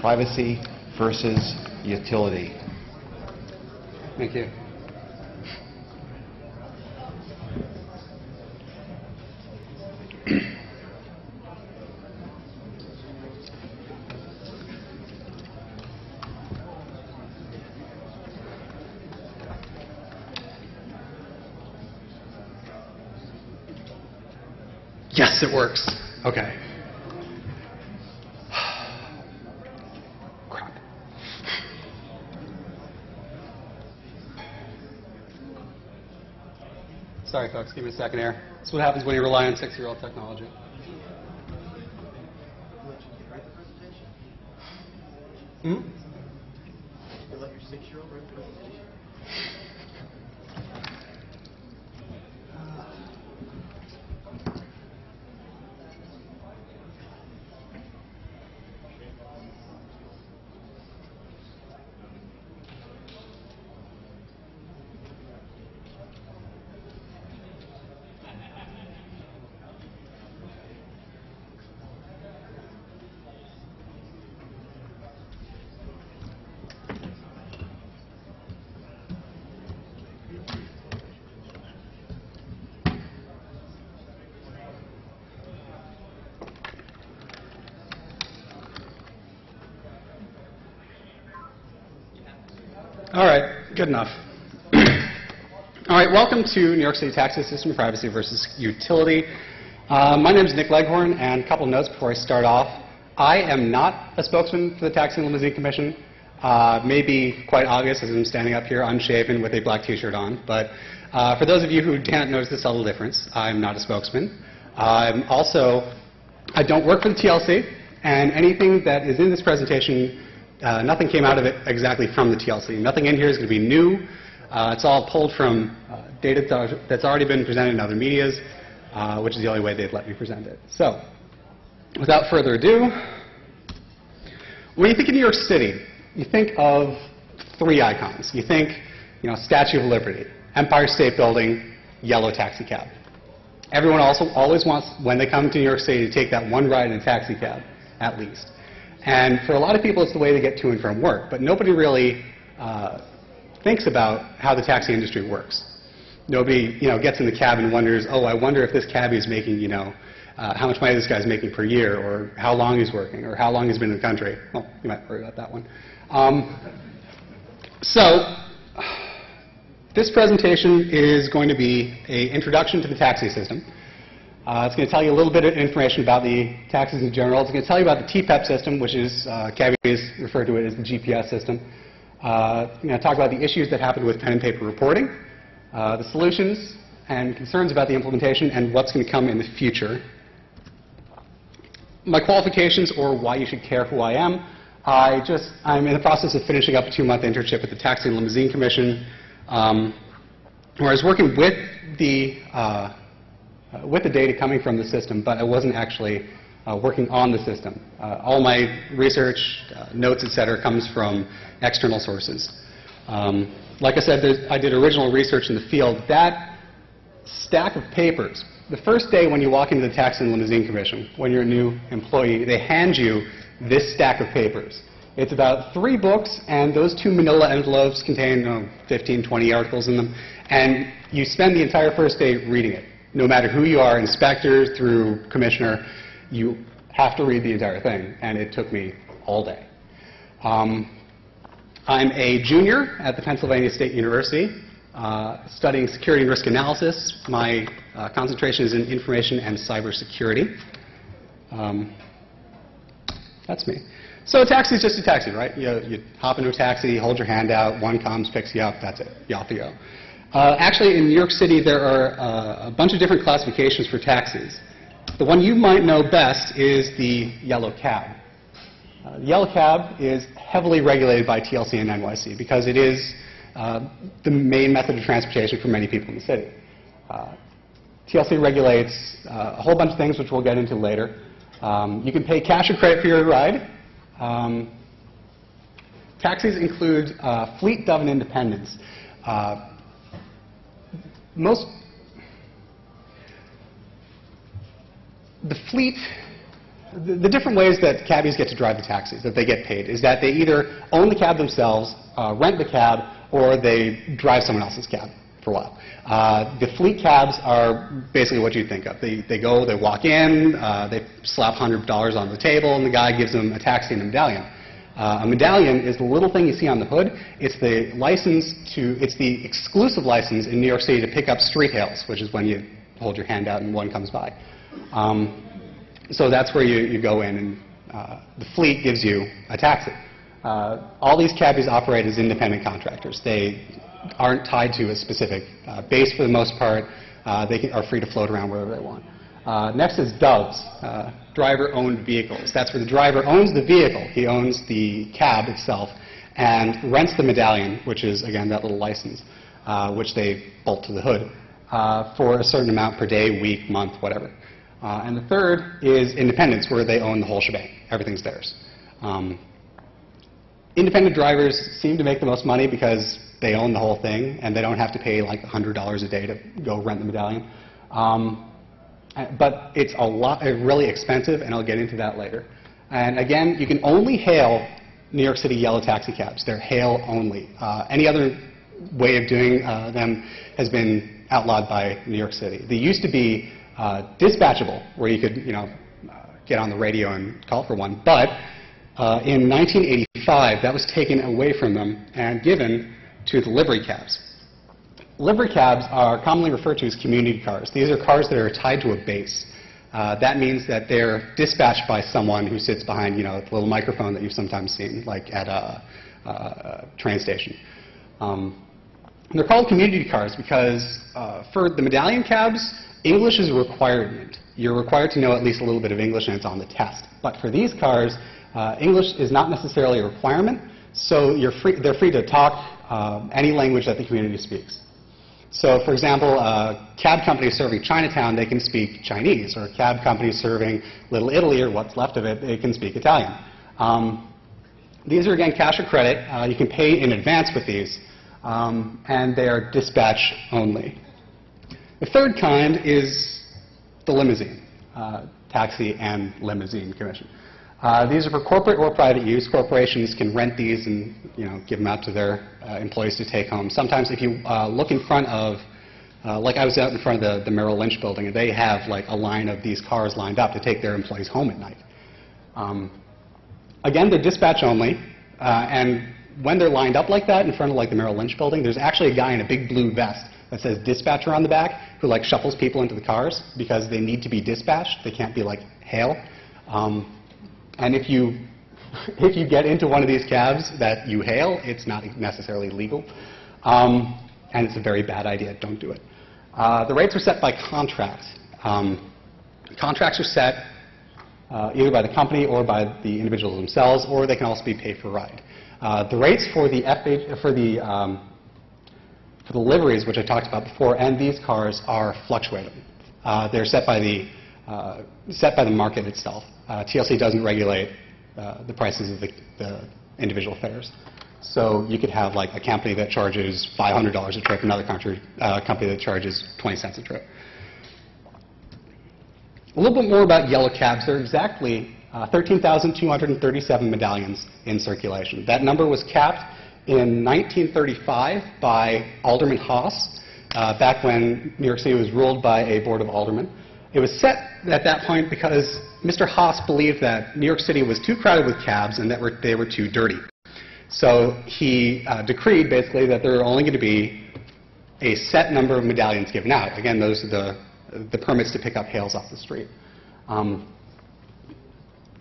privacy versus utility. Thank you. Yes, it works. Okay. Crap. Sorry, folks. Give me a second here. That's what happens when you rely on 6-year-old technology. Hmm? You let your 6-year-old write the presentation? All right, good enough. All right, welcome to New York City Taxi System Privacy versus Utility. My name is Nick Leghorn, and a couple of notes before I start off. I am not a spokesman for the Taxi and Limousine Commission. Maybe quite obvious as I'm standing up here unshaven with a black t-shirt on, but for those of you who can't notice the subtle difference, I'm not a spokesman. I don't work for the TLC, and anything that is in this presentation, nothing came out of it exactly from the TLC. Nothing in here is going to be new. It's all pulled from data that's already been presented in other medias, which is the only way they'd let me present it. So, without further ado, when you think of New York City, you think of 3 icons. You think, Statue of Liberty, Empire State Building, yellow taxi cab. Everyone also always wants, when they come to New York City, to take that one ride in a taxi cab, at least. And for a lot of people, it's the way they get to and from work. But nobody really thinks about how the taxi industry works. Nobody, gets in the cab and wonders, oh, I wonder if this cabbie is making, how much money this guy's making per year, or how long he's working, or how long he's been in the country. Well, you might worry about that one. So, this presentation is going to be an introduction to the taxi system. It's going to tell you a little bit of information about the taxis in general. It's going to tell you about the TPEP system, which is, cabbies refer to it as the GPS system. I'm going to talk about the issues that happen with pen and paper reporting, the solutions and concerns about the implementation, and what's going to come in the future. My qualifications, or why you should care who I am. I'm in the process of finishing up a 2-month internship at the Taxi and Limousine Commission, where I was working with the data coming from the system, but I wasn't actually working on the system. All my research, notes, etc., comes from external sources. Like I said, I did original research in the field. That stack of papers, the first day when you walk into the Taxi and Limousine Commission, when you're a new employee, they hand you this stack of papers. It's about 3 books, and those 2 manila envelopes contain 15, 20 articles in them, and you spend the entire first day reading it. No matter who you are, inspector through commissioner, you have to read the entire thing, and it took me all day. I'm a junior at the Pennsylvania State University, studying security and risk analysis. My concentration is in information and cybersecurity. That's me. So a taxi is just a taxi, right? You hop into a taxi, hold your hand out, one comes, picks you up, that's it. You off you go. Actually, in New York City, there are a bunch of different classifications for taxis. The one you might know best is the yellow cab. The yellow cab is heavily regulated by TLC and NYC because it is the main method of transportation for many people in the city. TLC regulates a whole bunch of things, which we'll get into later. You can pay cash or credit for your ride. Taxis include fleet dove and independence. The fleet the different ways that cabbies get to drive the taxis, that they get paid, is that they either own the cab themselves, rent the cab, or they drive someone else's cab for a while. The fleet cabs are basically what you think of. They go, they walk in, they slap $100 on the table, and the guy gives them a taxi and a medallion. A medallion is the little thing you see on the hood. It's the exclusive license in New York City to pick up street hails, which is when you hold your hand out and one comes by. So that's where you go in, and the fleet gives you a taxi. All these cabbies operate as independent contractors. They aren't tied to a specific base for the most part. They are free to float around wherever they want. Next is doves, driver-owned vehicles. That's where the driver owns the vehicle. He owns the cab itself and rents the medallion, which is, again, that little license, which they bolt to the hood for a certain amount per day, week, month, whatever. And the third is independents, where they own the whole shebang. Everything's theirs. Independent drivers seem to make the most money because they own the whole thing, and they don't have to pay like $100 a day to go rent the medallion. But it's really expensive, and I'll get into that later. And again, you can only hail New York City yellow taxi cabs. They're hail only. Any other way of doing them has been outlawed by New York City. They used to be dispatchable, where you could, get on the radio and call for one. But in 1985, that was taken away from them and given to the livery cabs. Livery cabs are commonly referred to as community cars. These are cars that are tied to a base. That means that they're dispatched by someone who sits behind, the little microphone that you've sometimes seen, like at a train station. And they're called community cars because for the medallion cabs, English is a requirement. You're required to know at least a little bit of English, and it's on the test. But for these cars, English is not necessarily a requirement, so they're free to talk any language that the community speaks. So, for example, cab companies serving Chinatown, they can speak Chinese, or cab companies serving Little Italy, or what's left of it, they can speak Italian. These are, again, cash or credit. You can pay in advance with these, and they are dispatch only. The third kind is the limousine, taxi and limousine commission. These are for corporate or private use. Corporations can rent these and give them out to their employees to take home. Sometimes if you look in front of, like I was out in front of the Merrill Lynch building, and they have like a line of these cars lined up to take their employees home at night. Again, they're dispatch only, and when they're lined up like that in front of like the Merrill Lynch building, there's actually a guy in a big blue vest that says dispatcher on the back who like shuffles people into the cars because they need to be dispatched. They can't be like hail. And if you get into one of these cabs that you hail, it's not necessarily legal, and it's a very bad idea. Don't do it. The rates are set by contract. Contracts are set either by the company or by the individuals themselves, or they can also be pay for ride. The rates for the liveries, which I talked about before, and these cars are fluctuating. They're set by the market itself. TLC doesn't regulate the prices of the individual fares. So you could have like a company that charges $500 a trip, another company that charges 20 cents a trip. A little bit more about yellow cabs. There are exactly 13,237 medallions in circulation. That number was capped in 1935 by Alderman Haas, back when New York City was ruled by a board of aldermen. It was set at that point because Mr. Haas believed that New York City was too crowded with cabs and that they were too dirty. So he decreed basically that there are only going to be a set number of medallions given out. Again, those are the permits to pick up hails off the street.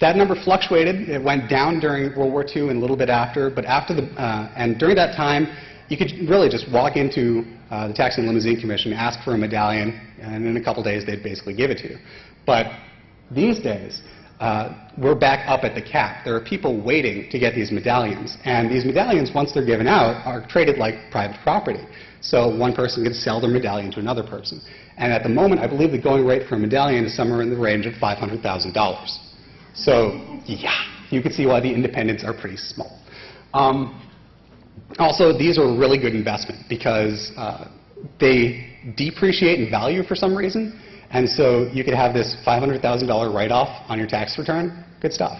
That number fluctuated. It went down during World War II and a little bit after, but and during that time, you could really just walk into the Taxi and Limousine Commission, ask for a medallion, and in a couple days they'd basically give it to you. But these days, we're back up at the cap. There are people waiting to get these medallions, and these medallions, once they're given out, are traded like private property. So one person can sell their medallion to another person. And at the moment, I believe the going rate for a medallion is somewhere in the range of $500,000. So, yeah, you can see why the independents are pretty small. Also, these are a really good investment because they depreciate in value for some reason, And so you could have this $500,000 write-off on your tax return. Good stuff.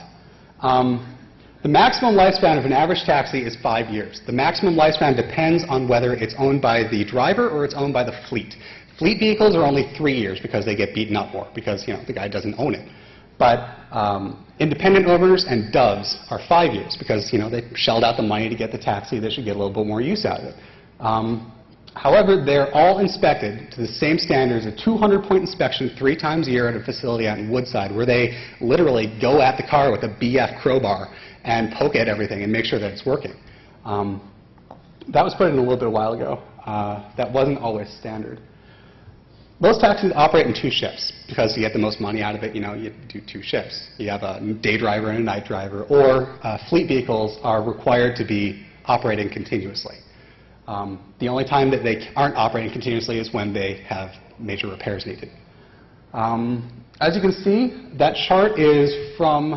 The maximum lifespan of an average taxi is 5 years. The maximum lifespan depends on whether it's owned by the driver or it's owned by the fleet. Fleet vehicles are only 3 years because they get beaten up more because, the guy doesn't own it. But independent owners and doves are 5 years because, they shelled out the money to get the taxi. They should get a little bit more use out of it. However, they're all inspected to the same standards, a 200-point inspection 3 times a year at a facility out in Woodside, where they literally go at the car with a BF crowbar and poke at everything and make sure that it's working. That was put in a little bit a while ago. That wasn't always standard. Most taxis operate in 2 shifts because you get the most money out of it. You do 2 shifts. You have a day driver and a night driver, or fleet vehicles are required to be operating continuously. The only time that they aren't operating continuously is when they have major repairs needed. As you can see, that chart is from,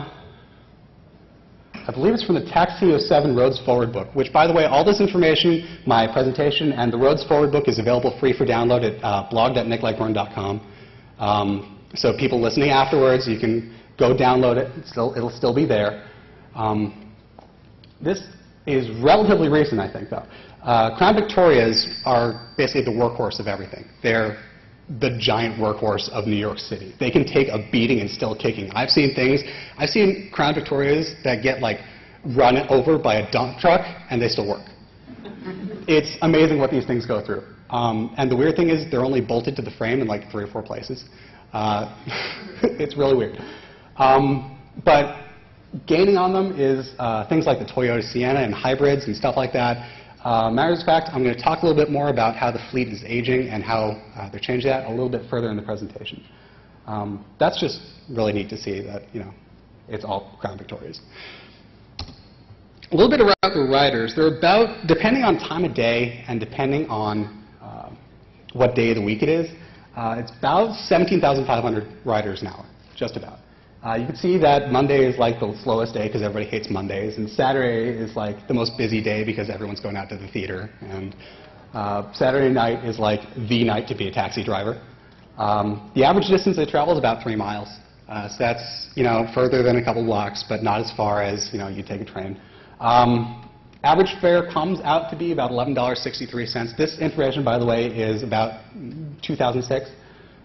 I believe it's from the Taxi 07 Roads Forward book, which, by the way, all this information, my presentation and the Roads Forward book is available free for download at blog.nickleghorn.com. So people listening afterwards, you can go download it. It'll still be there. This is relatively recent, I think, though. Crown Victorias are basically the workhorse of everything. They're the giant workhorse of New York City. They can take a beating and still kicking. I've seen Crown Victorias that get run over by a dump truck and they still work. It's amazing what these things go through. And the weird thing is they're only bolted to the frame in 3 or 4 places. It's really weird. But gaining on them is things like the Toyota Sienna and hybrids and stuff like that. Matters of fact, I'm going to talk a little bit more about how the fleet is aging and how they're changing that a little bit further in the presentation. That's just really neat to see that, it's all Crown Victorias. A little bit about the riders. They're about, depending on time of day and depending on what day of the week it is, it's about 17,500 riders an hour, just about. You can see that Monday is the slowest day because everybody hates Mondays, and Saturday is the most busy day because everyone's going out to the theater, and Saturday night is the night to be a taxi driver. The average distance they travel is about 3 miles. So that's further than a couple blocks, but not as far as you take a train. Average fare comes out to be about $11.63. This information, by the way, is about 2006.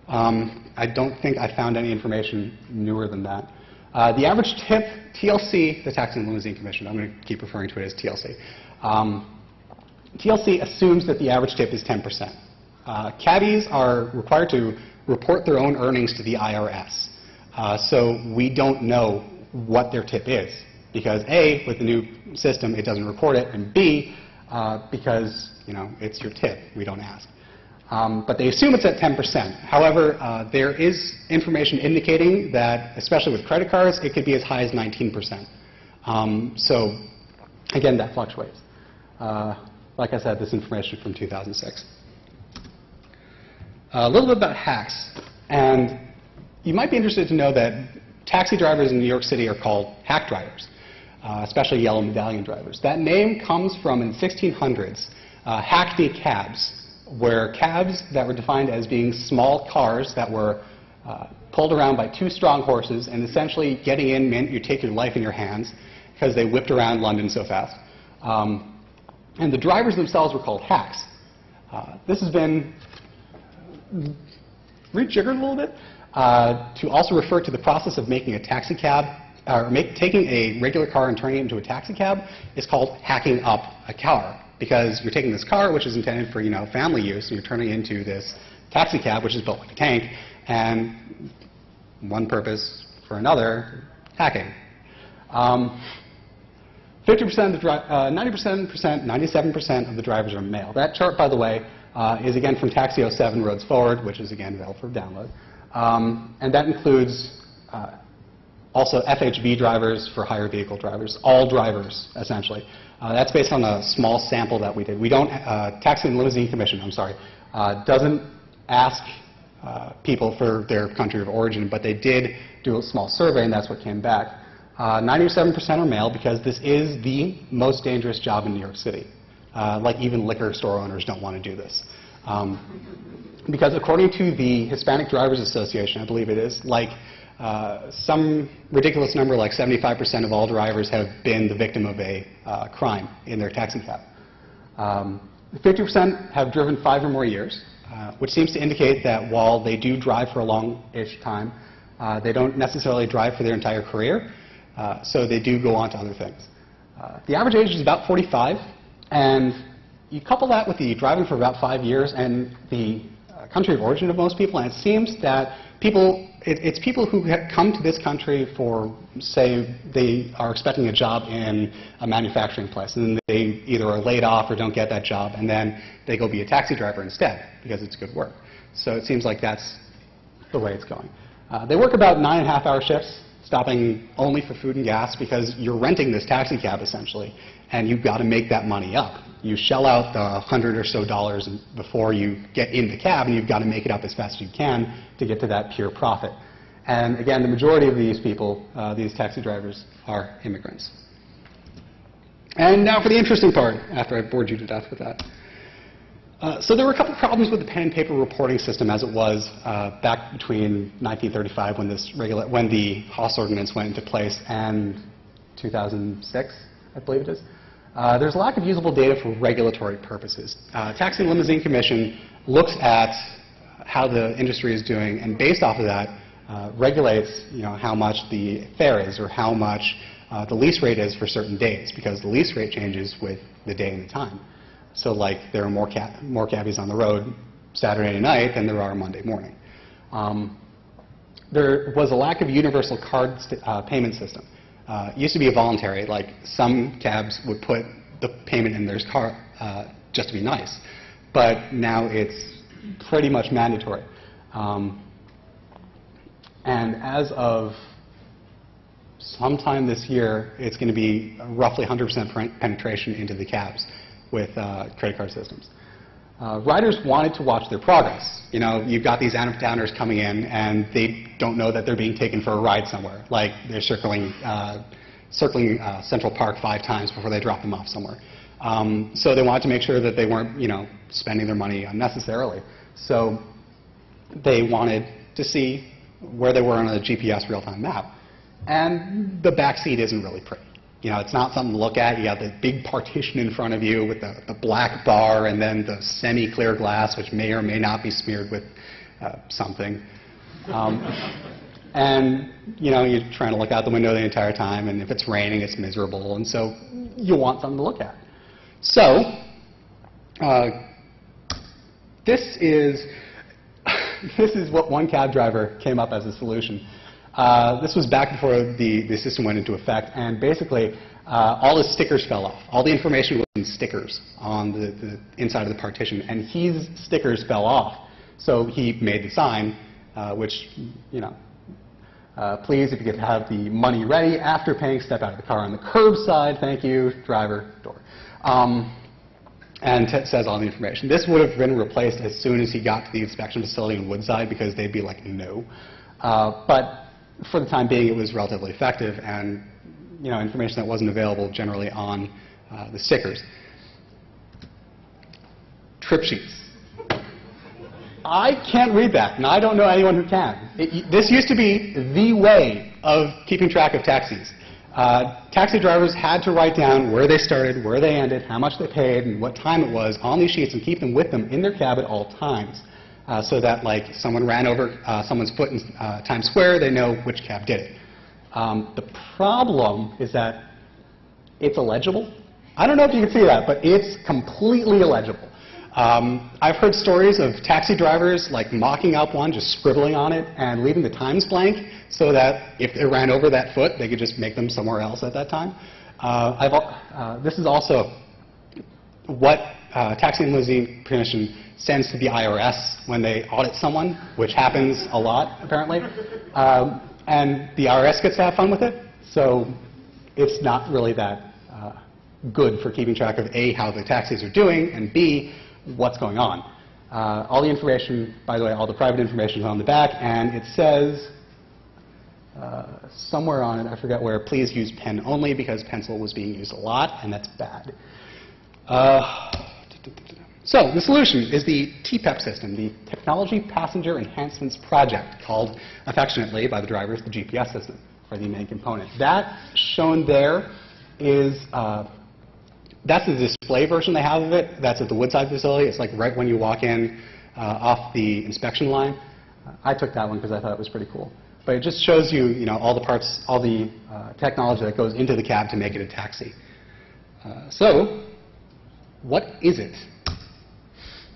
I don't think I found any information newer than that. The average tip, TLC, the Taxi and Limousine Commission, I'm going to keep referring to it as TLC. TLC assumes that the average tip is 10%. Caddies are required to report their own earnings to the IRS. So we don't know what their tip is because A, with the new system, it doesn't report it, and B, because it's your tip, we don't ask. But they assume it's at 10%. However, there is information indicating that, especially with credit cards, it could be as high as 19%. So, again, that fluctuates. Like I said, this information is from 2006. A little bit about hacks. And you might be interested to know that taxi drivers in New York City are called hack drivers, especially yellow medallion drivers. That name comes from, in the 1600s, hackney cabs, were cabs that were defined as being small cars that were pulled around by 2 strong horses, and essentially getting in meant you take your life in your hands because they whipped around London so fast. And the drivers themselves were called hacks. This has been rejiggered a little bit to also refer to the process of making a taxi cab, or taking a regular car and turning it into a taxi cab is called hacking up a car. Because you're taking this car, which is intended for family use, and you're turning it into this taxi cab, which is built like a tank, and one purpose for another, hacking. 50% of the 97% of the drivers are male. That chart, by the way, is again from Taxi 07 Roads Forward, which is again available for download, and that includes also FHV drivers for hire vehicle drivers, all drivers essentially. That's based on a small sample that we did. We don't, Taxi and Limousine Commission, I'm sorry, doesn't ask people for their country of origin, but they did do a small survey, and that's what came back. 97% are male because this is the most dangerous job in New York City. Even liquor store owners don't want to do this. Because according to the Hispanic Drivers Association, I believe it is, like some ridiculous number like 75% of all drivers have been the victim of a crime in their taxi cab. 50% have driven 5 or more years, which seems to indicate that while they do drive for a long-ish time, they don't necessarily drive for their entire career, so they do go on to other things. The average age is about 45, and you couple that with the driving for about 5 years and the country of origin of most people, and it seems that it's people who have come to this country for, say, they are expecting a job in a manufacturing place, and then they either are laid off or don't get that job, and then they go be a taxi driver instead because it's good work. So it seems like that's the way it's going. They work about 9.5-hour shifts, stopping only for food and gas because you're renting this taxi cab essentially, and you've got to make that money up. You shell out the $100 or so before you get in the cab, and you've got to make it up as fast as you can to get to that pure profit. And again, the majority of these people, these taxi drivers, are immigrants. And now for the interesting part, after I've bored you to death with that. So there were a couple of problems with the pen and paper reporting system as it was back between 1935 when the Haas Ordinance went into place and 2006, I believe it is. There's a lack of usable data for regulatory purposes. Taxi and Limousine Commission looks at how the industry is doing, and based off of that, regulates how much the fare is or how much the lease rate is for certain days, because the lease rate changes with the day and the time. So like there are more cabbies on the road Saturday night than there are Monday morning. There was a lack of universal card payment system. It used to be a voluntary, like some cabs would put the payment in their car just to be nice, but now it's pretty much mandatory. And as of sometime this year, it's going to be roughly 100% penetration into the cabs with credit card systems. Riders wanted to watch their progress. You've got these out-of-towners coming in, and they don't know that they're being taken for a ride somewhere. Like they're circling Central Park 5 times before they drop them off somewhere. So they wanted to make sure that they weren't, spending their money unnecessarily. So they wanted to see where they were on a GPS real-time map. And the back seat isn't really pretty. It's not something to look at. You got the big partition in front of you with the black bar and then the semi-clear glass, which may or may not be smeared with something. And, you're trying to look out the window the entire time, and if it's raining, it's miserable. And so you want something to look at. So this is what one cab driver came up as a solution. This was back before the system went into effect, and basically all his stickers fell off. All the information was in stickers on the inside of the partition, and his stickers fell off. So he made the sign, which, please, if you could have the money ready after paying, step out of the car on the curbside, thank you, driver, door. And says all the information. This would have been replaced as soon as he got to the inspection facility in Woodside, because they'd be like, no. But for the time being, it was relatively effective, and information that wasn't available generally on the stickers. Trip sheets. I can't read that, and I don't know anyone who can. This used to be the way of keeping track of taxis. Taxi drivers had to write down where they started, where they ended, how much they paid, and what time it was on these sheets, and keep them with them in their cab at all times. So that, like, someone ran over someone's foot in Times Square, they know which cab did it. The problem is that it's illegible. I don't know if you can see that, but it's completely illegible. I've heard stories of taxi drivers like mocking up one, just scribbling on it, and leaving the times blank, so that if they ran over that foot, they could just make them somewhere else at that time. This is also what Taxi and Limousine Commission sends to the IRS when they audit someone, which happens a lot, apparently. And the IRS gets to have fun with it, so it's not really that good for keeping track of A, how the taxis are doing, and B, what's going on. All the information, by the way, all the private information is on the back, and it says somewhere on it, I forget where, please use pen only, because pencil was being used a lot, and that's bad. So the solution is the TPEP system, the Technology Passenger Enhancements Project, called affectionately by the drivers the GPS system, or the main component. That shown there is, that's the display version they have of it. That's at the Woodside facility. It's like right when you walk in off the inspection line. I took that one because I thought it was pretty cool. But it just shows you, all the parts, all the technology that goes into the cab to make it a taxi. So, what is it?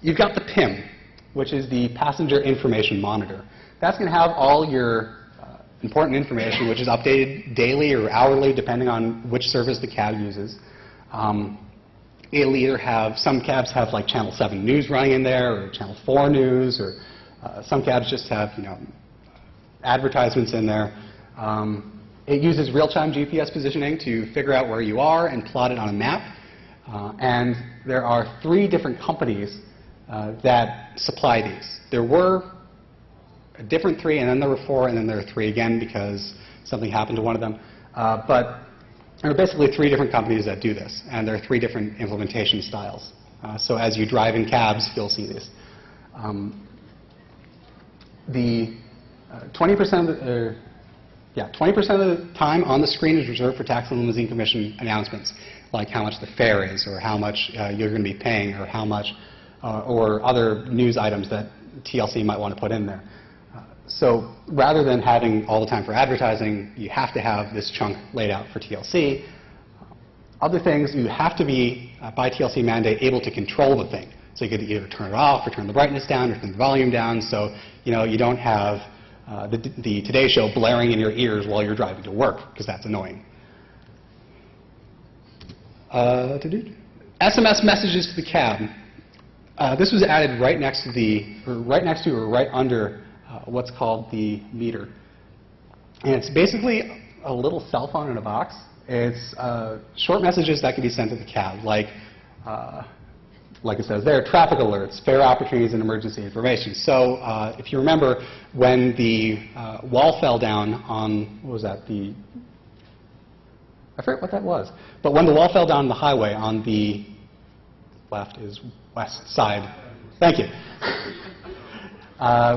You've got the PIM, which is the Passenger Information Monitor. That's going to have all your important information, which is updated daily or hourly, depending on which service the cab uses. It'll either have, some cabs have like Channel 7 News running in there, or Channel 4 News, or some cabs just have, advertisements in there. It uses real-time GPS positioning to figure out where you are and plot it on a map. And there are 3 different companies that supply these. There were a different 3, and then there were 4, and then there are 3 again because something happened to one of them. But there are basically 3 different companies that do this, and there are 3 different implementation styles. So as you drive in cabs, you'll see this. The 20% of the time on the screen is reserved for Taxi and Limousine Commission announcements, like how much the fare is, or how much you're going to be paying, or how much, or other news items that TLC might want to put in there. So rather than having all the time for advertising, you have to have this chunk laid out for TLC. Other things, you have to be, by TLC mandate, able to control the thing. So you could either turn it off, or turn the brightness down, or turn the volume down, so you don't have the Today Show blaring in your ears while you're driving to work, because that's annoying. SMS messages to the cab. This was added right next to or right under what's called the meter. And it's basically a little cell phone in a box. It's short messages that can be sent to the cab, like it says there, traffic alerts, fare opportunities, and emergency information. So if you remember, when the wall fell down on, what was that, I forget what that was. But when the wall fell down the highway on the left is west side. Thank you.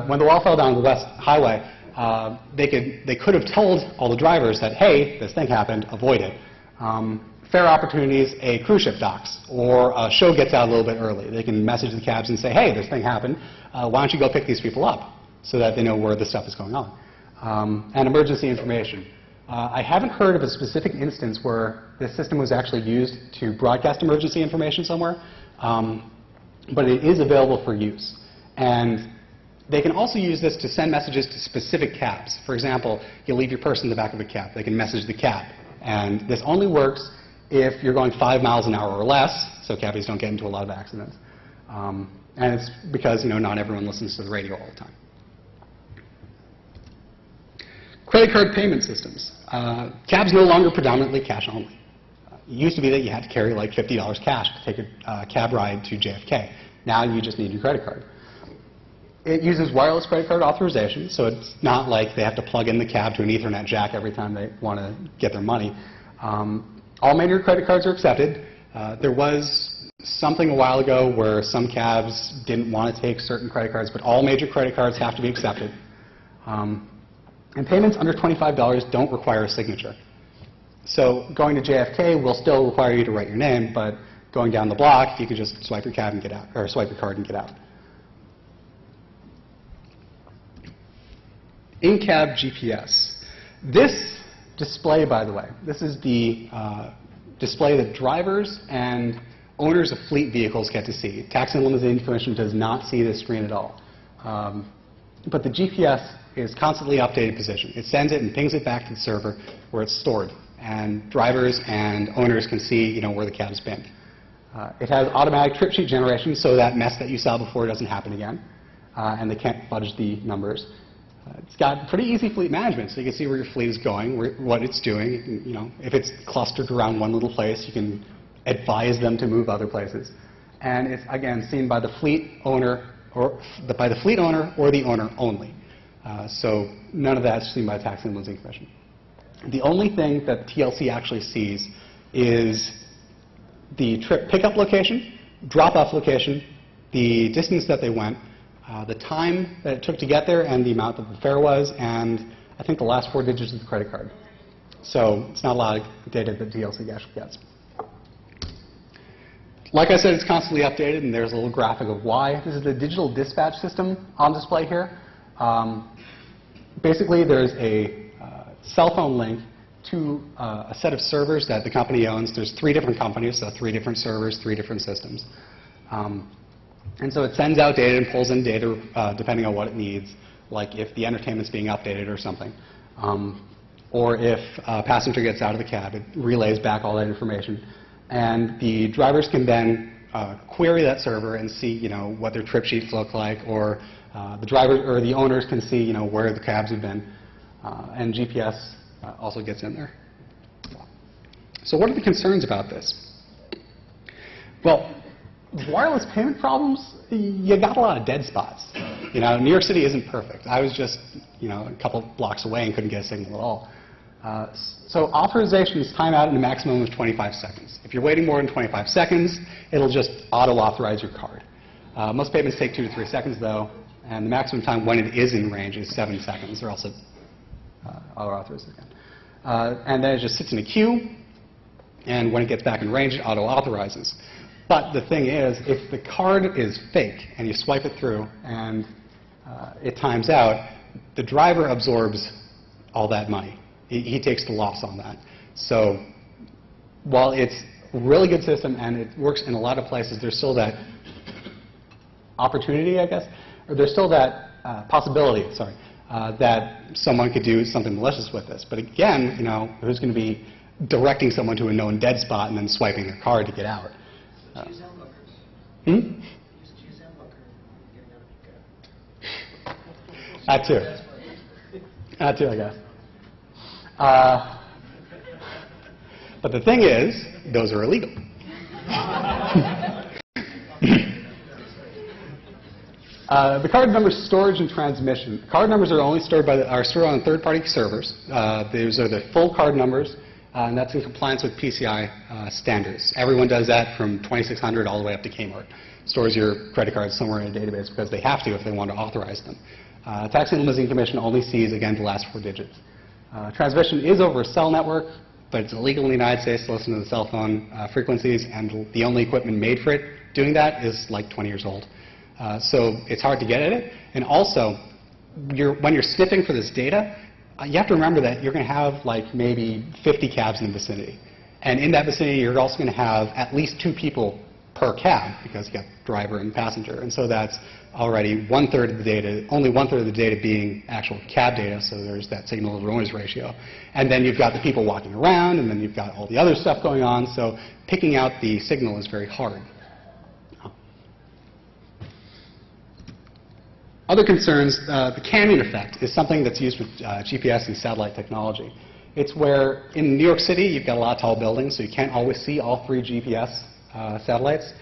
When the wall fell down the west highway, they could have told all the drivers that, hey, this thing happened, avoid it. Fare opportunities, a cruise ship docks, or a show gets out a little bit early. They can message the cabs and say, hey, this thing happened. Why don't you go pick these people up, so that they know where the stuff is going on. And emergency information. I haven't heard of a specific instance where this system was actually used to broadcast emergency information somewhere, but it is available for use. And they can also use this to send messages to specific cabs. For example, you leave your purse in the back of the cab. They can message the cab. And this only works if you're going 5 miles an hour or less, so cabbies don't get into a lot of accidents. And it's because not everyone listens to the radio all the time. Credit card payment systems. Cabs no longer predominantly cash only. It used to be that you had to carry like $50 cash to take a cab ride to JFK. Now you just need your credit card. It uses wireless credit card authorization, so it's not like they have to plug in the cab to an Ethernet jack every time they want to get their money. All major credit cards are accepted. There was something a while ago where some cabs didn't want to take certain credit cards, but all major credit cards have to be accepted. And payments under $25 don't require a signature. So going to JFK will still require you to write your name, but going down the block, you could just swipe your cab and get out, or swipe your card and get out. In-cab GPS. This display, by the way, this is the display that drivers and owners of fleet vehicles get to see. Taxi and Limousine Commission does not see this screen at all. But the GPS is constantly updated position. It sends it and pings it back to the server where it's stored. And drivers and owners can see where the cab's been. It has automatic trip sheet generation, so that mess that you saw before doesn't happen again. And they can't fudge the numbers. It's got pretty easy fleet management, so you can see where your fleet is going, what it's doing. If it's clustered around one little place, you can advise them to move other places. And it's, again, seen by the fleet owner or the owner only. So none of that's seen by the Taxi and Limousine Commission. The only thing that TLC actually sees is the trip pickup location, drop-off location, the distance that they went, the time that it took to get there, and the amount that the fare was, and I think the last 4 digits of the credit card. So it's not a lot of data that DLC actually gets. Like I said, it's constantly updated, and there's a little graphic of why. This is the digital dispatch system on display here. Basically, there's a cell phone link to a set of servers that the company owns. There's 3 different companies, so 3 different servers, 3 different systems. And so it sends out data and pulls in data depending on what it needs, like if the entertainment's being updated or something. Or if a passenger gets out of the cab, it relays back all that information. And the drivers can then query that server and see, what their trip sheets look like, or the drivers or the owners can see, where the cabs have been. And GPS also gets in there. So what are the concerns about this? Well, wireless payment problems, you got a lot of dead spots. New York City isn't perfect. I was just, a couple blocks away and couldn't get a signal at all. So authorizations time out in a maximum of 25 seconds. If you're waiting more than 25 seconds, it'll just auto-authorize your card. Most payments take 2 to 3 seconds, though, and the maximum time when it is in range is 7 seconds, or else it auto-authorizes again. And then it just sits in a queue, and when it gets back in range, it auto-authorizes. But the thing is, if the card is fake and you swipe it through and it times out, the driver absorbs all that money. He takes the loss on that. So while it's a really good system and it works in a lot of places, there's still that opportunity, I guess, or there's still that possibility, that someone could do something malicious with this. But again, who's going to be directing someone to a known dead spot and then swiping their card to get out? That too. That too, I guess. But the thing is, those are illegal. The card number storage and transmission. Card numbers are only stored stored on third-party servers. Those are the full card numbers, and that's in compliance with PCI standards. Everyone does that from 2600 all the way up to Kmart. Stores your credit cards somewhere in a database because they have to if they want to authorize them. Taxi and Limousine Commission only sees, again, the last 4 digits. Transmission is over a cell network, but it's illegal in the United States to listen to the cell phone frequencies, and the only equipment made for it doing that is like 20 years old. So it's hard to get at it. And also, when you're sniffing for this data, you have to remember that you're going to have like maybe 50 cabs in the vicinity. And in that vicinity, you're also going to have at least 2 people per cab because you got driver and passenger. And so that's already 1/3 of the data, only 1/3 of the data being actual cab data, so there's that signal to noise ratio. And then you've got the people walking around, and then you've got all the other stuff going on, so picking out the signal is very hard. Other concerns, the canyon effect is something that's used with GPS and satellite technology. It's where in New York City you've got a lot of tall buildings, so you can't always see all 3 GPS satellites.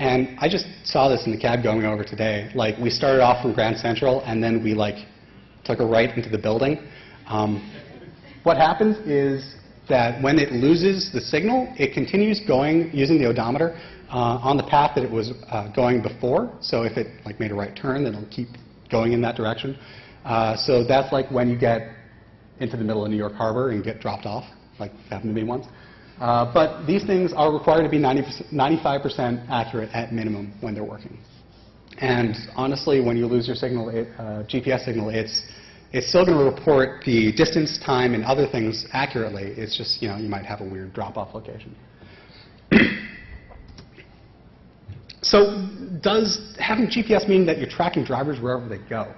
And I just saw this in the cab going over today. Like, we started off from Grand Central, and then we took a right into the building. What happens is that when it loses the signal, it continues going using the odometer on the path that it was going before. So if it made a right turn, then it'll keep going in that direction. So that's like when you get into the middle of New York Harbor and get dropped off, like happened to me once. But these things are required to be 95% accurate at minimum when they're working. And honestly, when you lose your signal, GPS signal, it's still going to report the distance, time, and other things accurately. It's just, you might have a weird drop-off location. So does having GPS mean that you're tracking drivers wherever they go?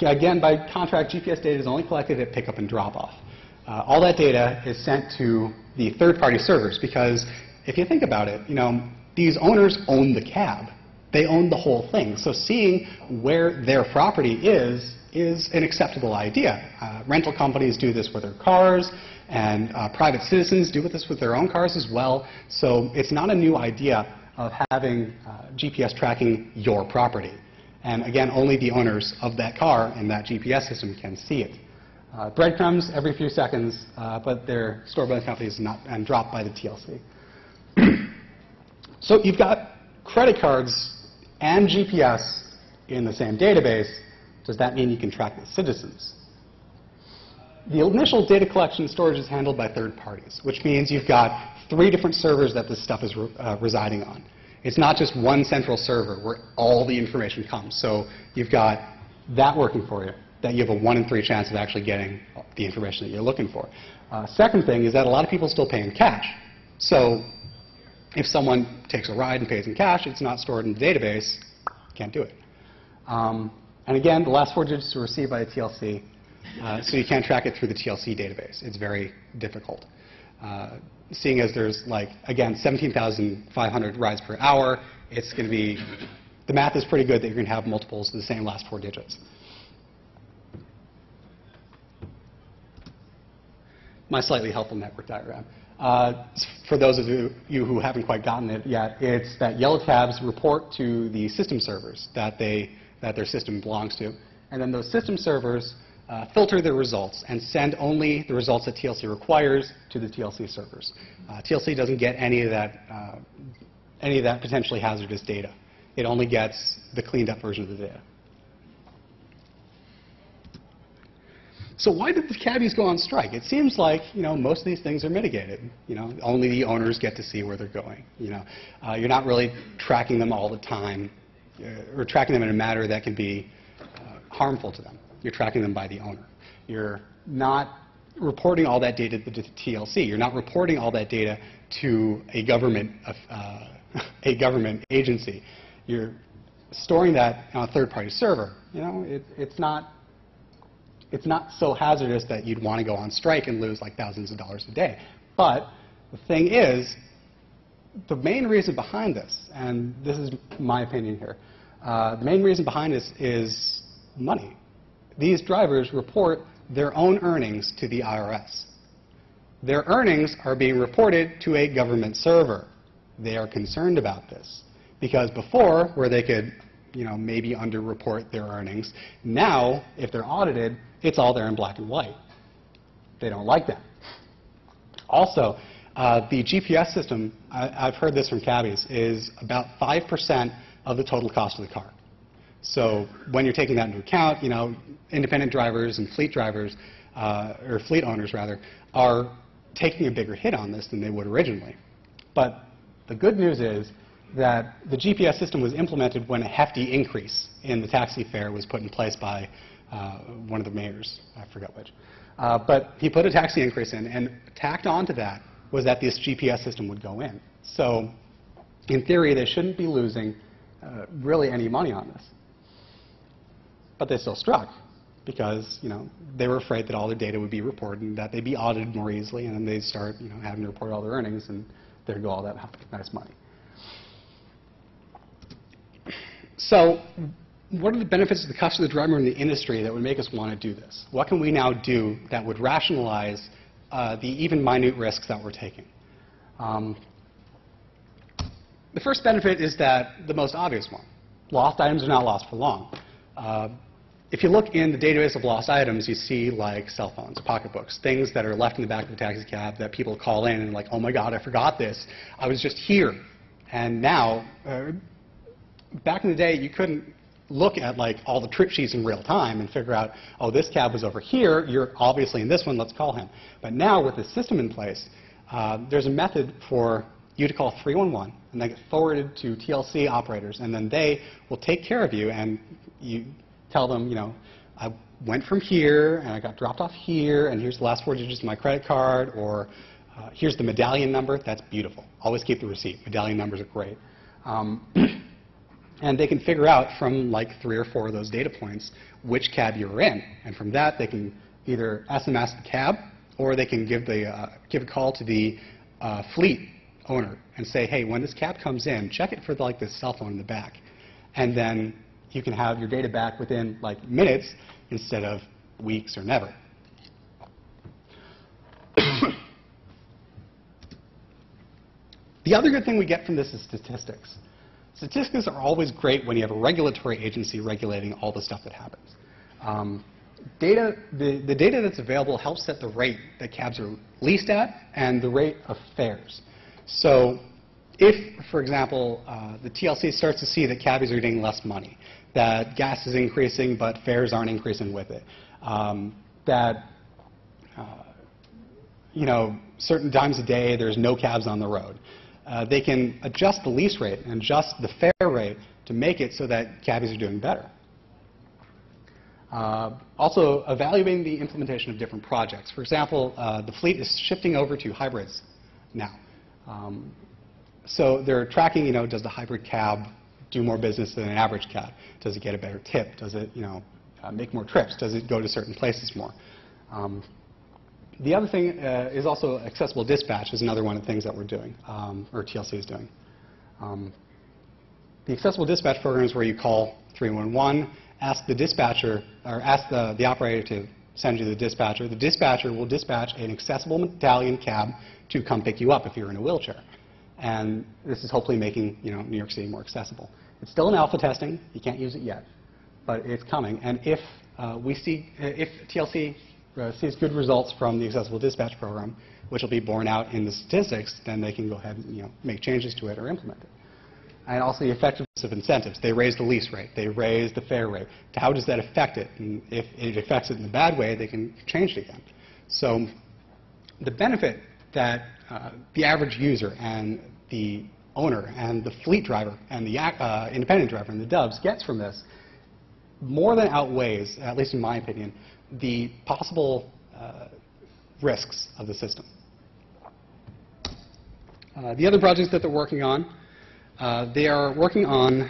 Again, by contract, GPS data is only collected at pickup and drop-off. All that data is sent to the third-party servers because if you think about it, these owners own the cab. They own the whole thing. So seeing where their property is an acceptable idea. Rental companies do this with their cars, and private citizens do this with their own cars as well. So it's not a new idea of having GPS tracking your property. And again, only the owners of that car and that GPS system can see it. Breadcrumbs every few seconds, but they're stored by the companies and dropped by the TLC. So you've got credit cards and GPS in the same database, does that mean you can track the citizens? The initial data collection and storage is handled by third parties, which means you've got 3 different servers that this stuff is residing on. It's not just one central server where all the information comes. So you've got that working for you, that you have a 1 in 3 chance of actually getting the information that you're looking for. Second thing is that a lot of people still pay in cash. So if someone takes a ride and pays in cash, it's not stored in the database, can't do it. And again, the last 4 digits are received by the TLC, so you can't track it through the TLC database. It's very difficult. Seeing as there's, like, again, 17,500 rides per hour, it's going to be, the math is pretty good that you're going to have multiples of the same last 4 digits. My slightly helpful network diagram. For those of you who haven't quite gotten it yet, it's that yellow tabs report to the system servers that their system belongs to. And then those system servers filter their results and send only the results that TLC requires to the TLC servers. TLC doesn't get any of that potentially hazardous data. It only gets the cleaned up version of the data. So why did the cabbies go on strike? It seems like, most of these things are mitigated. Only the owners get to see where they're going. You're not really tracking them all the time, or tracking them in a manner that can be harmful to them. You're tracking them by the owner. You're not reporting all that data to the TLC. You're not reporting all that data to a government agency. You're storing that on a third-party server. It's not so hazardous that you'd want to go on strike and lose like thousands of dollars a day. But the thing is, the main reason behind this, and this is my opinion here, the main reason behind this is money. These drivers report their own earnings to the IRS. Their earnings are being reported to a government server. They are concerned about this. Because before, where they could maybe underreport their earnings, now, if they're audited, it's all there in black and white. They don't like that. Also, the GPS system, I've heard this from cabbies, is about 5% of the total cost of the car. So when you're taking that into account, independent drivers and fleet drivers, or fleet owners rather, are taking a bigger hit on this than they would originally. But the good news is that the GPS system was implemented when a hefty increase in the taxi fare was put in place by one of the mayors, I forgot which. But he put a taxi increase in, and tacked onto that was that this GPS system would go in. So in theory, they shouldn't be losing really any money on this. But they still struck because they were afraid that all their data would be reported and that they'd be audited more easily, and then they'd start having to report all their earnings, and there'd go all that nice money. So what are the benefits to the customer, the driver, and the industry that would make us want to do this? What can we now do that would rationalize the even minute risks that we're taking? The first benefit is that the most obvious one. Lost items are not lost for long. If you look in the database of lost items, you see like cell phones, pocketbooks, things that are left in the back of the taxi cab that people call in and like, oh my God, I forgot this. I was just here. And now, back in the day, you couldn't look at like all the trip sheets in real time and figure out, oh, this cab was over here. You're obviously in this one. Let's call him. But now with the system in place, there's a method for you to call 311, and they get forwarded to TLC operators, and then they will take care of you, and you tell them, I went from here, and I got dropped off here, and here's the last 4 digits of my credit card, or here's the medallion number. That's beautiful. Always keep the receipt. Medallion numbers are great. And they can figure out from like 3 or 4 of those data points which cab you're in, and from that they can either SMS the cab, or they can give a call to the fleet owner and say, hey, when this cab comes in, check it for like this cell phone in the back, and then you can have your data back within like minutes instead of weeks or never. The other good thing we get from this is statistics. Statistics are always great when you have a regulatory agency regulating all the stuff that happens. The data that's available helps set the rate that cabs are leased at and the rate of fares. So if, for example, the TLC starts to see that cabbies are getting less money, that gas is increasing but fares aren't increasing with it, that certain times a day there's no cabs on the road, they can adjust the lease rate and adjust the fare rate to make it so that cabbies are doing better. Also, evaluating the implementation of different projects. For example, the fleet is shifting over to hybrids now. So they're tracking, does the hybrid cab do more business than an average cab? Does it get a better tip? Does it, make more trips? Does it go to certain places more? The other thing is also accessible dispatch is another one of the things that we're doing, or TLC is doing. The accessible dispatch program is where you call 311, ask the dispatcher, or ask the operator to send you the dispatcher. The dispatcher will dispatch an accessible medallion cab to come pick you up if you're in a wheelchair. And this is hopefully making New York City more accessible. It's still in alpha testing. You can't use it yet, but it's coming. And if if TLC sees good results from the accessible dispatch program, which will be borne out in the statistics, then they can go ahead and make changes to it or implement it. And also the effectiveness of incentives. They raise the lease rate. They raise the fare rate. How does that affect it? And if it affects it in a bad way, they can change it again. So the benefit that the average user and the owner and the fleet driver and the independent driver and the dubs gets from this more than outweighs, at least in my opinion, the possible risks of the system. The other projects that they're working on, they are working on,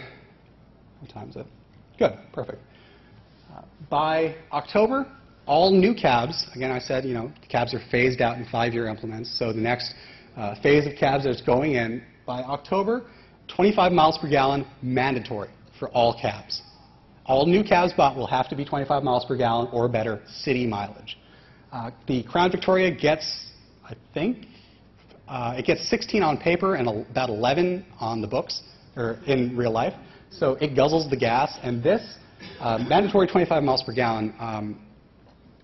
what time is it? Good, perfect. By October, all new cabs, again I said, cabs are phased out in 5-year implements, so the next phase of cabs that's going in, by October, 25 miles per gallon mandatory for all cabs. All new cabs bought will have to be 25 miles per gallon or better city mileage. The Crown Victoria gets, I think, it gets 16 on paper and about 11 on the books, or in real life. So it guzzles the gas. And this mandatory 25 miles per gallon,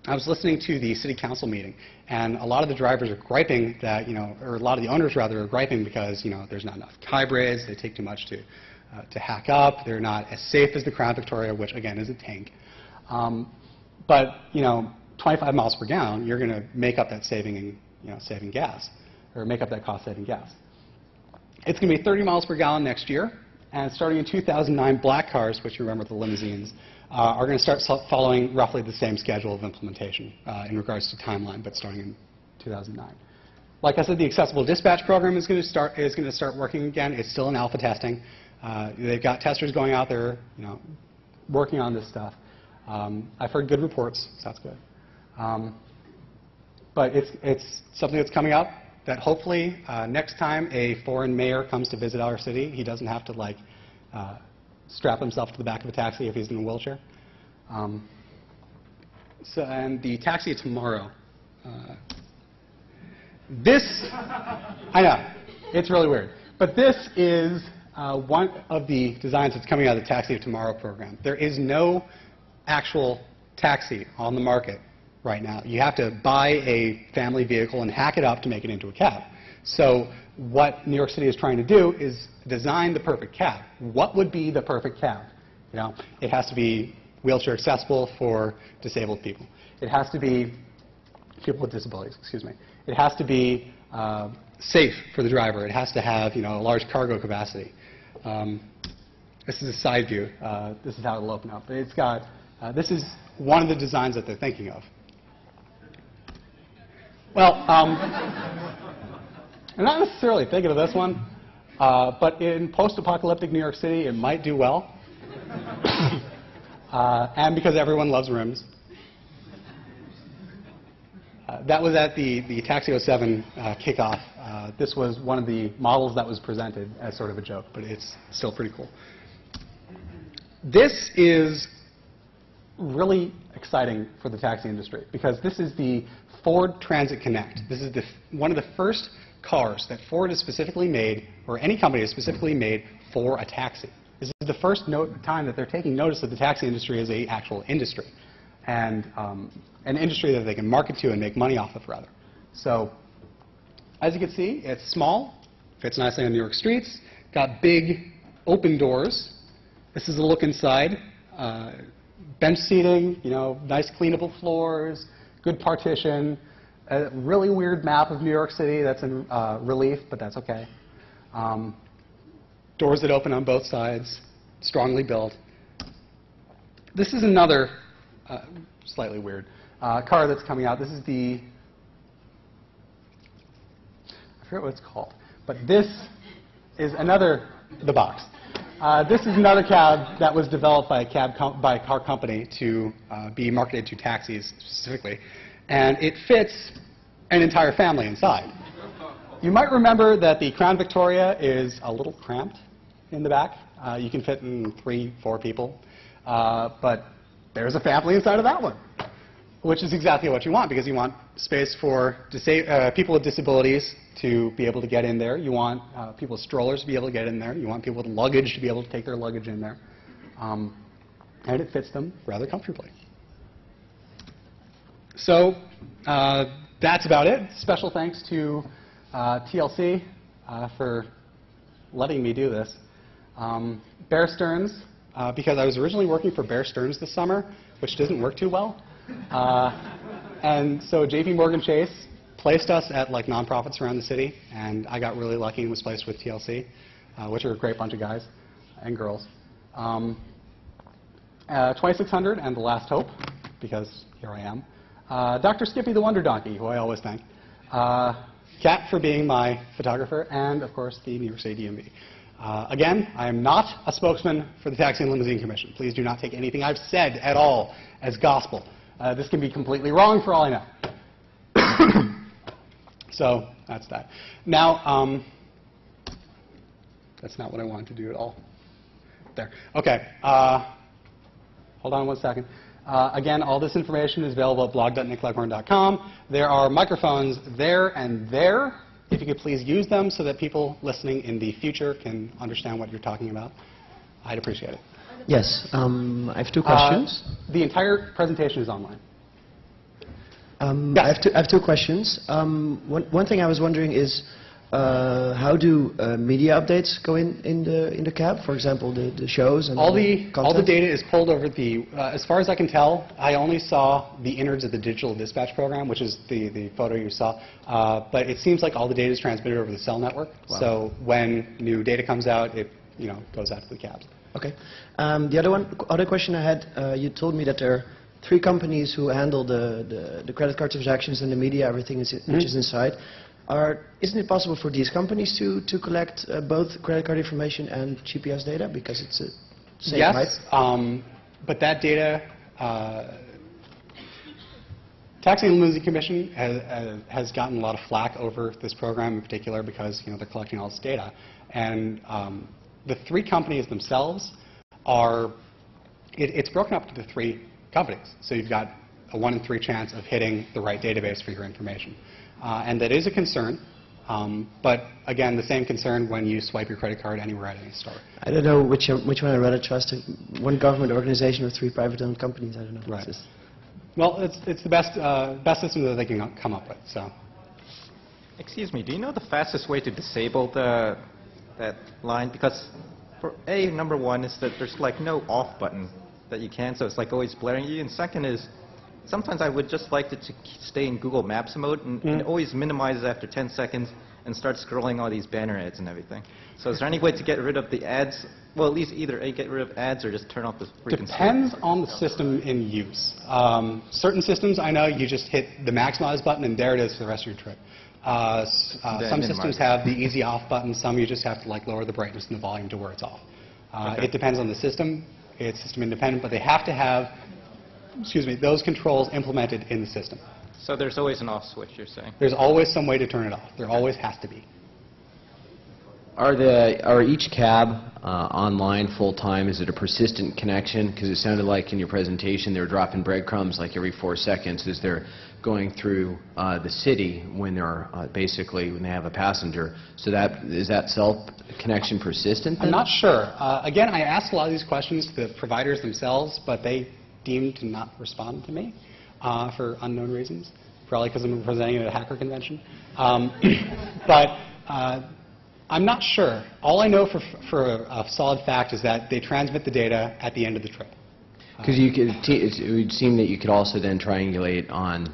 I was listening to the city council meeting, and a lot of the drivers are griping that, or a lot of the owners rather are griping because, there's not enough hybrids, they take too much to hack up, they're not as safe as the Crown Victoria, which again is a tank. But 25 miles per gallon, you're going to make up that saving saving gas, or make up that cost saving gas. It's going to be 30 miles per gallon next year, and starting in 2009, black cars, which you remember the limousines, are going to start following roughly the same schedule of implementation in regards to timeline, but starting in 2009. Like I said, the accessible dispatch program is going to start working again. It's still in alpha testing. They've got testers going out there, working on this stuff. I've heard good reports, so that's good. But it's something that's coming up that hopefully next time a foreign mayor comes to visit our city, he doesn't have to strap himself to the back of a taxi if he's in a wheelchair. And the taxi tomorrow. This, I know, it's really weird. But this is one of the designs that's coming out of the Taxi of Tomorrow program. There is no actual taxi on the market right now. You have to buy a family vehicle and hack it up to make it into a cab. So what New York City is trying to do is design the perfect cab. What would be the perfect cab? It has to be wheelchair accessible for disabled people. It has to be people with disabilities, excuse me. It has to be safe for the driver. It has to have a large cargo capacity. This is a side view. This is how it'll open up. It's got, this is one of the designs that they're thinking of. Well, I'm not necessarily thinking of this one, but in post-apocalyptic New York City, it might do well. And because everyone loves rims. That was at the Taxi 07 kickoff. This was one of the models that was presented as sort of a joke, but it's still pretty cool. This is really exciting for the taxi industry because this is the Ford Transit Connect. This is one of the first cars that Ford has specifically made, or any company has specifically made, for a taxi. This is the first time that they're taking notice that the taxi industry is an actual industry, and an industry that they can market to and make money off of, rather. So, as you can see, it's small, Fits nicely on New York streets. Got big open doors. This is a look inside. Bench seating, nice cleanable floors, good partition. A really weird map of New York City that's in relief, but that's okay. Doors that open on both sides, strongly built. This is another slightly weird car that's coming out. This is I forget what it's called, but this is the box. This is another cab that was developed by a car company to be marketed to taxis specifically, and it fits an entire family inside. You might remember that the Crown Victoria is a little cramped in the back. You can fit in 3-4 people, but there's a family inside of that one, which is exactly what you want, because you want space for people with disabilities to be able to get in there. You want people with strollers to be able to get in there. You want people with luggage to be able to take their luggage in there. And it fits them rather comfortably. So that's about it. Special thanks to TLC for letting me do this. Bear Stearns, because I was originally working for Bear Stearns this summer, which didn't work too well. And so JP Morgan Chase placed us at nonprofits around the city, and I got really lucky and was placed with TLC, which are a great bunch of guys and girls. 2600 and The Last Hope, because here I am. Dr. Skippy the Wonder Donkey, who I always thank. Kat for being my photographer, and of course the New York City DMV. Again, I am not a spokesman for the Taxi and Limousine Commission. Please do not take anything I've said at all as gospel. This can be completely wrong for all I know. So that's that. Now, that's not what I wanted to do at all. There. Okay. Hold on one second. Again, all this information is available at blog.nickleghorn.com. There are microphones there and there. If you could please use them so that people listening in the future can understand what you're talking about, I'd appreciate it. Yes, I have 2 questions. The entire presentation is online. I have two questions. One thing I was wondering is, how do media updates go in the cab? For example, the shows and all the content? data is pulled over the. As far as I can tell, I only saw the innards of the digital dispatch program, which is the photo you saw. But it seems like all the data is transmitted over the cell network. Wow. So when new data comes out, it goes out to the cabs. Okay. The other question I had, you told me that there are 3 companies who handle the credit card transactions and the media, everything which is inside. Isn't it possible for these companies to collect both credit card information and GPS data, because it's a same, yes, right? But that data, Taxi and Limousine Commission has gotten a lot of flack over this program in particular, because they're collecting all this data, and the 3 companies themselves are. It's broken up into 3 companies, so you've got a 1 in 3 chance of hitting the right database for your information. And that is a concern, but again, the same concern when you swipe your credit card anywhere at any store. I don't know which one I'd rather trust, one government organization or 3 private-owned companies. I don't know. Right. Well, it's the best system that they can come up with. So. Excuse me, do you know the fastest way to disable that line? Because for number 1 is that there's no off button that you can, so it's always blaring at you. And second is, sometimes I would just like it to stay in Google Maps mode, and it always minimizes after 10 seconds and starts scrolling all these banner ads and everything. So is there any way to get rid of the ads? Well, at least either get rid of ads or just turn off the frequency. Depends on the system in use. Certain systems, I know, you just hit the maximize button and there it is for the rest of your trip. Some systems have the easy off button. Some you just have to lower the brightness and the volume to where it's off. Okay. It depends on the system. It's system independent, but they have to have, those controls implemented in the system. So there's always an off switch, you're saying? There's always some way to turn it off. There always has to be. Are each cab online full time? Is it a persistent connection? Because it sounded like in your presentation they were dropping breadcrumbs every 4 seconds as they're going through the city when they're when they have a passenger. So is that cell connection persistent then? I'm not sure. Again, I asked a lot of these questions to the providers themselves, but they deemed to not respond to me for unknown reasons, probably because I'm presenting at a hacker convention. But I'm not sure. All I know for a solid fact is that they transmit the data at the end of the trip. Because it would seem that you could also then triangulate on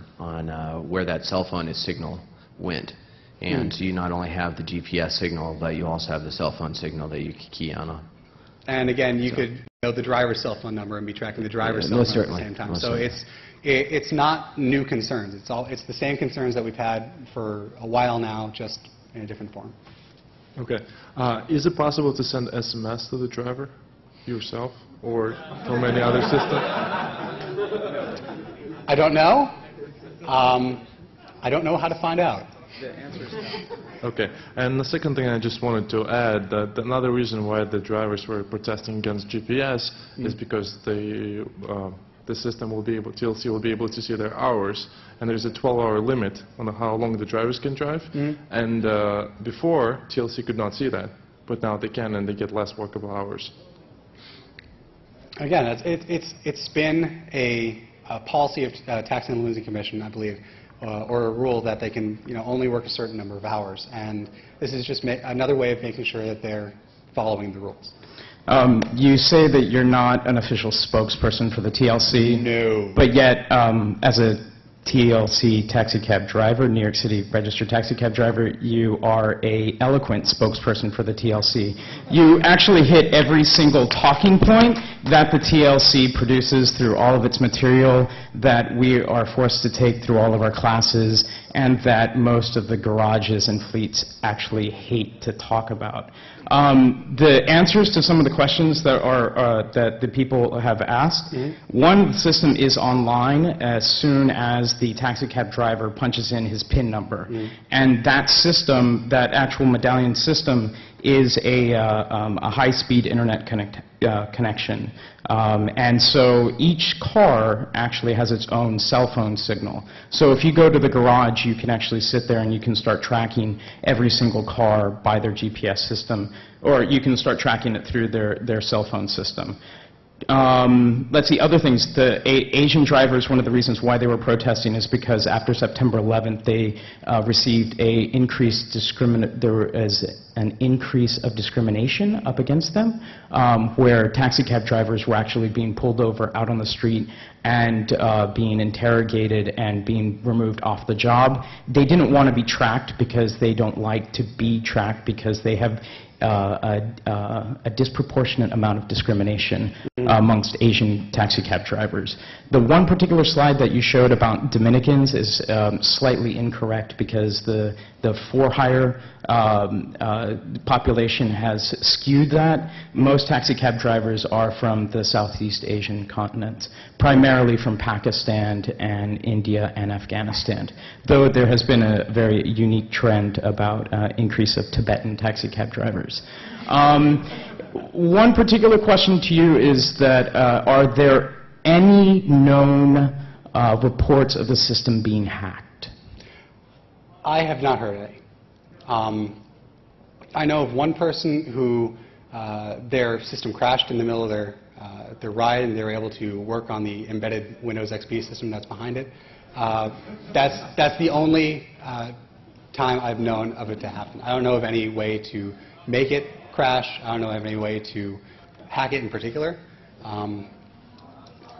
where that cell phone signal went. And so you not only have the GPS signal, but you also have the cell phone signal that you could key on. And again, you could know the driver's cell phone number and be tracking the driver's cell most phone at the certainly, same time. most So certainly. it's not new concerns. It's the same concerns that we've had for a while now, just in a different form. Okay. Is it possible to send SMS to the driver yourself or from any other system? I don't know. I don't know how to find out. Okay. And the second thing I just wanted to add, that another reason why the drivers were protesting against GPS is because the system will be able, TLC will be able to see their hours, and there's a 12-hour limit on how long the drivers can drive. And before, TLC could not see that, but now they can, and they get less workable hours. Again, it's been a policy of Tax and Limousine Commission, I believe, or a rule that they can only work a certain number of hours. And this is just another way of making sure that they're following the rules. You say that you're not an official spokesperson for the TLC. No. But yet, as a TLC taxi cab driver, New York City registered taxi cab driver, you are an eloquent spokesperson for the TLC. You actually hit every single talking point that the TLC produces through all of its material, that we are forced to take through all of our classes, and that most of the garages and fleets actually hate to talk about. The answers to some of the questions that that the people have asked, one, the system is online as soon as the taxi cab driver punches in his PIN number. And that system, that actual medallion system, is a high-speed internet connection. And so each car actually has its own cell phone signal. So if you go to the garage, you can actually sit there and you can start tracking every single car by their GPS system, or you can start tracking it through their cell phone system. Let's see, other things. The Asian drivers, one of the reasons why they were protesting is because after September 11th, they received there was an increase of discrimination up against them, where taxi cab drivers were actually being pulled over out on the street and being interrogated and being removed off the job. They didn't want to be tracked because they don't like to be tracked, because they have a disproportionate amount of discrimination amongst Asian taxi cab drivers. The one particular slide that you showed about Dominicans is slightly incorrect, because the for-hire population has skewed that. Most taxi cab drivers are from the Southeast Asian continent, primarily from Pakistan and India and Afghanistan, though there has been a very unique trend about increase of Tibetan taxi cab drivers. One particular question to you is that are there any known reports of the system being hacked? I have not heard any. I know of one person who their system crashed in the middle of their ride, and they were able to work on the embedded Windows XP system that's behind it. That's the only time I've known of it to happen. I don't know of any way to make it crash. I don't know of any way to hack it in particular.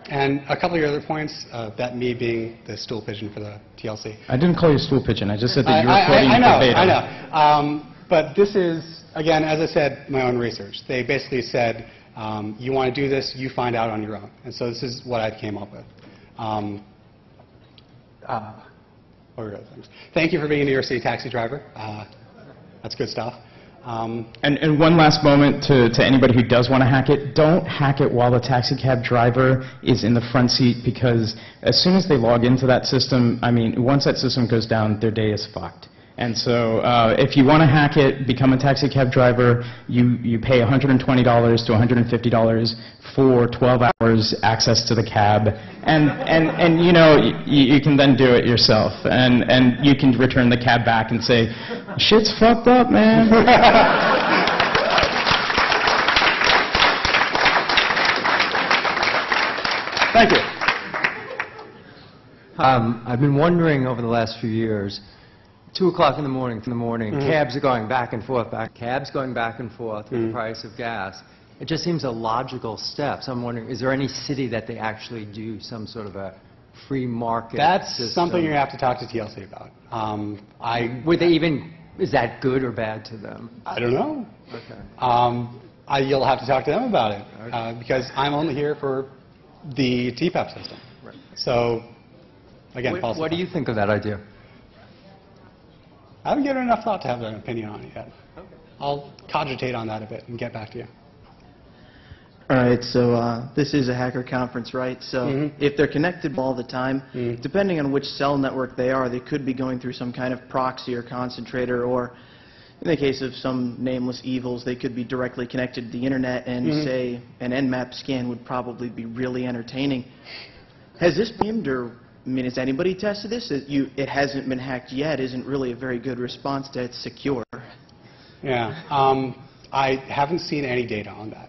And a couple of your other points, that me being the stool pigeon for the TLC. I didn't call you stool pigeon. I just said that you were quoting verbatim. I know. But this is, again, as I said, my own research. They basically said, you want to do this, you find out on your own. And so this is what I came up with. What were other things? Thank you for being a New York City taxi driver. That's good stuff. And one last moment to anybody who does want to hack it, don't hack it while the taxi cab driver is in the front seat, because as soon as they log into that system, I mean, once that system goes down, their day is fucked. And so if you want to hack it, become a taxi cab driver, you pay $120 to $150 for 12 hours access to the cab, and you know, you can then do it yourself, and you can return the cab back and say, shit's fucked up, man. Thank you. I've been wondering over the last few years, 2 o'clock in the morning, cabs are going back and forth, with the price of gas. It just seems a logical step. So I'm wondering, is there any city that they actually do some sort of a free market That's system? something you have to talk to TLC about. Would they even, is that good or bad to them? I don't know. Okay. You'll have to talk to them about it because I'm only here for the TPAP system. Right. So, again, What do you think of that idea? I haven't given enough thought to have an opinion on it yet. Okay. I'll cogitate on that a bit and get back to you. All right, so this is a hacker conference, right? So if they're connected all the time, depending on which cell network they are, they could be going through some kind of proxy or concentrator, or in the case of some nameless evils, they could be directly connected to the internet, and say an Nmap scan would probably be really entertaining. Has this been, or I mean, has anybody tested this? It hasn't been hacked yet isn't really a very good response to it's secure. Yeah, I haven't seen any data on that.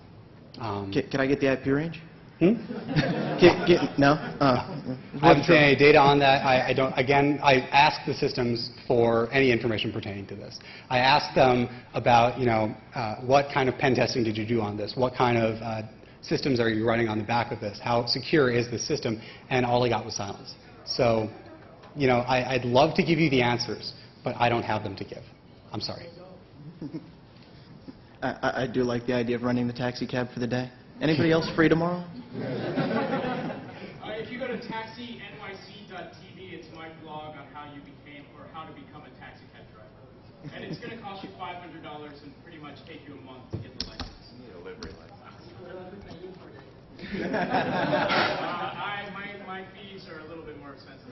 Can I get the IP range? No? I haven't seen any data on that. I don't. Again, I asked the systems for any information pertaining to this. I asked them about, what kind of pen testing did you do on this? What kind of systems are you running on the back of this? How secure is the system? And all I got was silence. So, I'd love to give you the answers, but I don't have them to give. I'm sorry. I do like the idea of running the taxi cab for the day. Anybody else free tomorrow? If you go to taxinyc.tv, it's my blog on how to become a taxi cab driver. And it's going to cost you $500 and pretty much take you a month to get the license. You need a livery license. My fees are a little bit more expensive.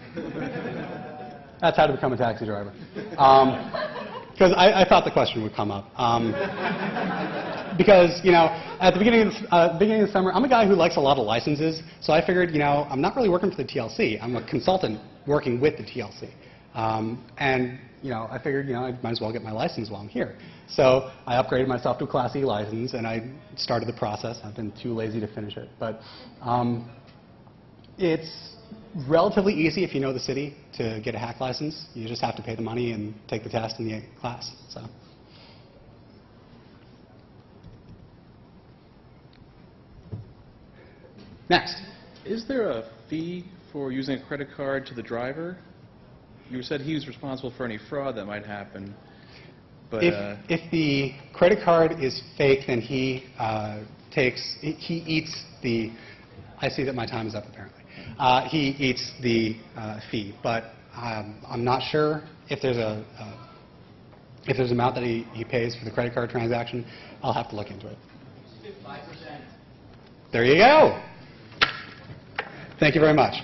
That's how to become a taxi driver. Because I thought the question would come up. Because, at the beginning of the summer, I'm a guy who likes a lot of licenses, so I figured, I'm not really working for the TLC. I'm a consultant working with the TLC. And, I figured, I might as well get my license while I'm here. So I upgraded myself to a Class E license, and I started the process. I've been too lazy to finish it. But it's relatively easy if you know the city to get a hack license. You just have to pay the money and take the test in the class. So. Next. Is there a fee for using a credit card to the driver? You said he was responsible for any fraud that might happen. But if the credit card is fake, then he eats the. I see that my time is up apparently. He eats the fee, but I'm not sure if there's an amount that he pays for the credit card transaction. I'll have to look into it. 5%. There you go. Thank you very much.